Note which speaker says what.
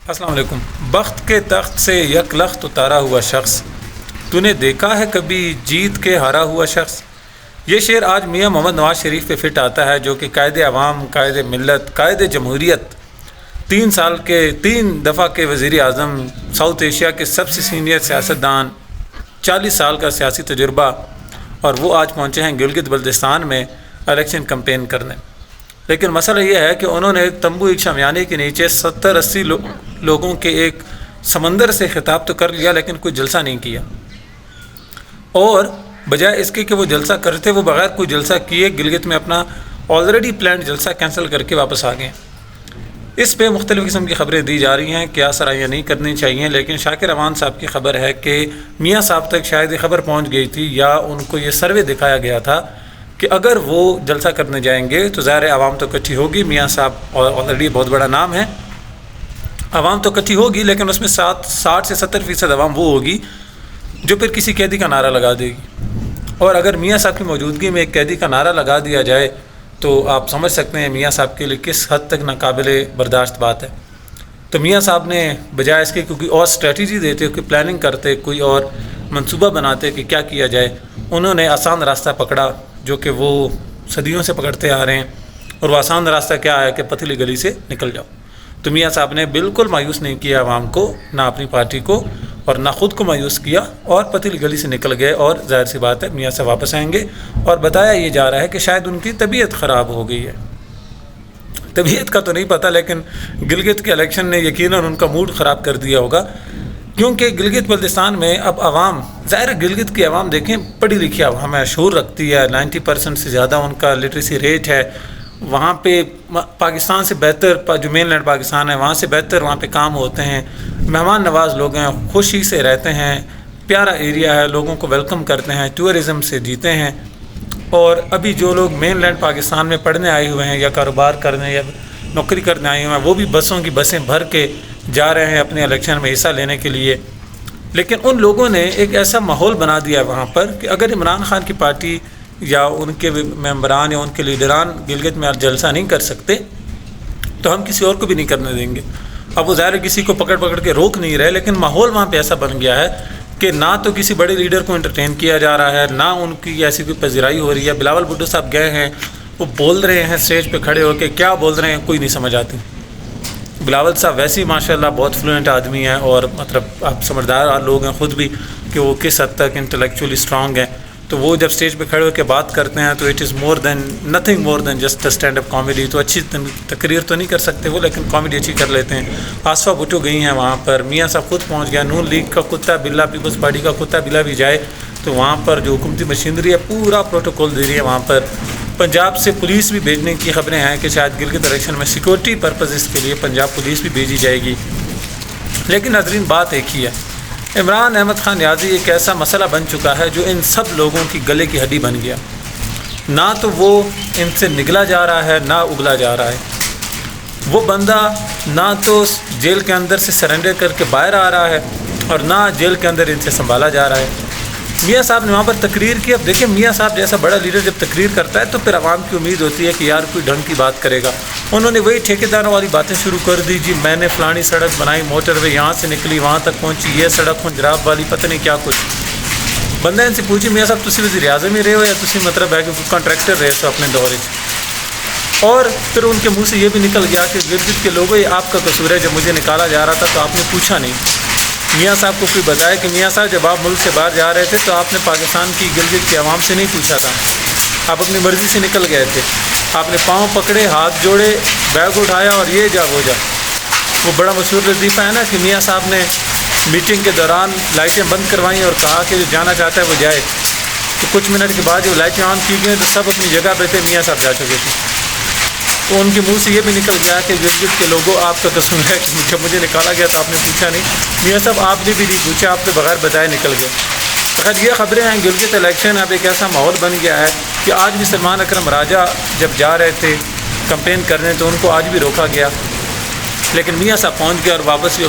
Speaker 1: السلام علیکم۔ بخت کے تخت سے یک لخت اتارا ہوا شخص، تو نے دیکھا ہے کبھی جیت کے ہارا ہوا شخص؟ یہ شعر آج میاں محمد نواز شریف پہ فٹ آتا ہے، جو کہ قائد عوام، قائد ملت، قائد جمہوریت، 3 دفعہ کے وزیر اعظم، ساؤتھ ایشیا کے سب سے سینئر سیاستدان، 40 سال کا سیاسی تجربہ، اور وہ آج پہنچے ہیں گلگت بلتستان میں الیکشن کمپین کرنے۔ لیکن مسئلہ یہ ہے کہ انہوں نے ایک شامیانے کے نیچے 70-80 لوگوں کے ایک سمندر سے خطاب تو کر لیا، لیکن کوئی جلسہ نہیں کیا، اور بجائے اس کے کہ وہ جلسہ کرتے، وہ بغیر کوئی جلسہ کیے گلگت میں اپنا آلریڈی پلانڈ جلسہ کینسل کر کے واپس آ گئے۔ اس پہ مختلف قسم کی خبریں دی جا رہی ہیں، کیا سرائیاں نہیں کرنی چاہیے، لیکن شاکر امان صاحب کی خبر ہے کہ میاں صاحب تک شاید یہ خبر پہنچ گئی تھی، یا ان کو یہ سروے دکھایا گیا تھا کہ اگر وہ جلسہ کرنے جائیں گے تو ظاہر عوام تو اکٹھی ہوگی، میاں صاحب آلریڈی بہت بڑا نام ہے، عوام تو اکٹھی ہوگی، لیکن اس میں 60 سے 70% عوام وہ ہوگی جو پھر کسی قیدی کا نعرہ لگا دے گی، اور اگر میاں صاحب کی موجودگی میں ایک قیدی کا نعرہ لگا دیا جائے تو آپ سمجھ سکتے ہیں میاں صاحب کے لیے کس حد تک ناقابل برداشت بات ہے۔ تو میاں صاحب نے بجائے اس کے کوئی اور اسٹریٹجی دیتے، کوئی پلاننگ کرتے، کوئی اور منصوبہ بناتے کہ کیا کیا جائے، انہوں نے آسان راستہ پکڑا جو کہ وہ صدیوں سے پکڑتے آ رہے ہیں، اور وہ آسان راستہ کیا ہے کہ پتلی گلی سے نکل جاؤ۔ تو میاں صاحب نے بالکل مایوس نہیں کیا عوام کو، نہ اپنی پارٹی کو، اور نہ خود کو مایوس کیا، اور پتلی گلی سے نکل گئے، اور ظاہر سی بات ہے میاں سے واپس آئیں گے، اور بتایا یہ جا رہا ہے کہ شاید ان کی طبیعت خراب ہو گئی ہے۔ طبیعت کا تو نہیں پتہ، لیکن گلگت کے الیکشن نے یقیناً ان کا موڈ خراب کر دیا ہوگا، کیونکہ گلگت بلتستان میں اب عوام، ظاہر گلگت کی عوام دیکھیں پڑھی لکھی عوام ہے، شعور رکھتی ہے، 90% سے زیادہ ان کا لٹریسی ریٹ ہے، وہاں پہ پاکستان سے بہتر، جو مین لینڈ پاکستان ہے وہاں سے بہتر وہاں پہ کام ہوتے ہیں، مہمان نواز لوگ ہیں، خوشی سے رہتے ہیں، پیارا ایریا ہے، لوگوں کو ویلکم کرتے ہیں، ٹورزم سے جیتے ہیں۔ اور ابھی جو لوگ مین لینڈ پاکستان میں پڑھنے آئے ہوئے ہیں، یا کاروبار کرنے یا نوکری کرنے آئے ہوئے ہیں، وہ بھی بسوں کی بسیں بھر کے جا رہے ہیں اپنے الیکشن میں حصہ لینے کے لیے۔ لیکن ان لوگوں نے ایک ایسا ماحول بنا دیا وہاں پر کہ اگر عمران خان کی پارٹی یا ان کے ممبران یا ان کے لیڈران گلگت میں جلسہ نہیں کر سکتے تو ہم کسی اور کو بھی نہیں کرنے دیں گے۔ اب وہ ظاہر کسی کو پکڑ کے روک نہیں رہے، لیکن ماحول وہاں پہ ایسا بن گیا ہے کہ نہ تو کسی بڑے لیڈر کو انٹرٹین کیا جا رہا ہے، نہ ان کی ایسی کوئی پذیرائی ہو رہی ہے۔ بلاول بھٹو صاحب گئے ہیں، وہ بول رہے ہیں اسٹیج پہ کھڑے ہو کے، کیا بول رہے ہیں کوئی نہیں سمجھ آتی۔ بلاول صاحب ویسے ہی ماشاءاللہ بہت فلوئنٹ آدمی ہیں، اور مطلب آپ سمجھدار لوگ ہیں خود بھی کہ وہ کس حد تک انٹلیکچولی اسٹرانگ ہیں، تو وہ جب اسٹیج پہ کھڑے ہو کے بات کرتے ہیں تو it is nothing more than just stand up comedy. تو اچھی تقریر تو نہیں کر سکتے وہ، لیکن کامیڈی اچھی کر لیتے ہیں۔ آصفہ بھٹو گئی ہیں وہاں پر، میاں صاحب خود پہنچ گیا، نون لیگ کا کتا بلا، پیپلز پارٹی کا کتا بلا بھی جائے تو وہاں پر جو حکومتی مشینری ہے پورا پروٹوکول دے رہی ہے۔ وہاں پر پنجاب سے پولیس بھی بھیجنے کی خبریں ہیں کہ شاید گلگت الیکشن میں سیکورٹی پرپزز کے لیے پنجاب پولیس بھی بھیجی جائے گی۔ لیکن ناظرین بات ایک ہی ہے، عمران احمد خان نیازی ایک ایسا مسئلہ بن چکا ہے جو ان سب لوگوں کی گلے کی ہڈی بن گیا، نہ تو وہ ان سے نگلا جا رہا ہے نہ اگلا جا رہا ہے۔ وہ بندہ نہ تو جیل کے اندر سے سرنڈر کر کے باہر آ رہا ہے، اور نہ جیل کے اندر ان سے سنبھالا جا رہا ہے۔ میاں صاحب نے وہاں پر تقریر کی۔ اب دیکھیں میاں صاحب جیسا بڑا لیڈر جب تقریر کرتا ہے تو پھر عوام کی امید ہوتی ہے کہ یار کوئی ڈھنگ کی بات کرے گا۔ انہوں نے وہی ٹھیکیداروں والی باتیں شروع کر دی، جی میں نے فلانی سڑک بنائی، موٹر وے یہاں سے نکلی وہاں تک پہنچی، یہ سڑک خنجراب والی، پتہ نہیں کیا کچھ۔ بندہ ان سے پوچھی میاں صاحب تسی وزیر اعظم ہی رہے ہو یا تسی مطلب ہے کہ کنٹریکٹر رہے ہو اپنے دور میں؟ اور پھر ان کے منہ سے یہ بھی نکل گیا کہ گلگت کے لوگوں یہ آپ کا قصور ہے، جب مجھے نکالا جا رہا تھا تو آپ نے پوچھا نہیں۔ میاں صاحب کو کوئی بتایا کہ میاں صاحب جب آپ ملک سے باہر جا رہے تھے تو آپ نے پاکستان کی گلگت کے عوام سے نہیں پوچھا تھا، آپ اپنی مرضی سے نکل گئے تھے، آپ نے پاؤں پکڑے، ہاتھ جوڑے، بیگ اٹھایا اور یہ جا وہ جا۔ وہ بڑا مشہور لطیفہ ہے نا کہ میاں صاحب نے میٹنگ کے دوران لائٹیں بند کروائیں اور کہا کہ جو جانا چاہتا ہے وہ جائے، تو کچھ منٹ کے بعد جب لائٹیں آن کی گئیں تو سب اپنی جگہ پہ تھے، میاں صاحب جا چکے تھے۔ تو ان کے منہ سے یہ بھی نکل گیا کہ گلگت کے لوگوں آپ کا قصور ہے کہ جب مجھے نکالا گیا تو آپ نے پوچھا نہیں۔ میاں صاحب آپ نے بھی نہیں پوچھا، آپ تو بغیر بتائے نکل گئے۔ اگر یہ خبریں ہیں گلگت الیکشن اب ایک ایسا ماحول بن گیا ہے کہ آج بھی سلمان اکرم راجہ جب جا رہے تھے کمپین کرنے تو ان کو آج بھی روکا گیا، لیکن میاں صاحب پہنچ گئے اور واپس بھی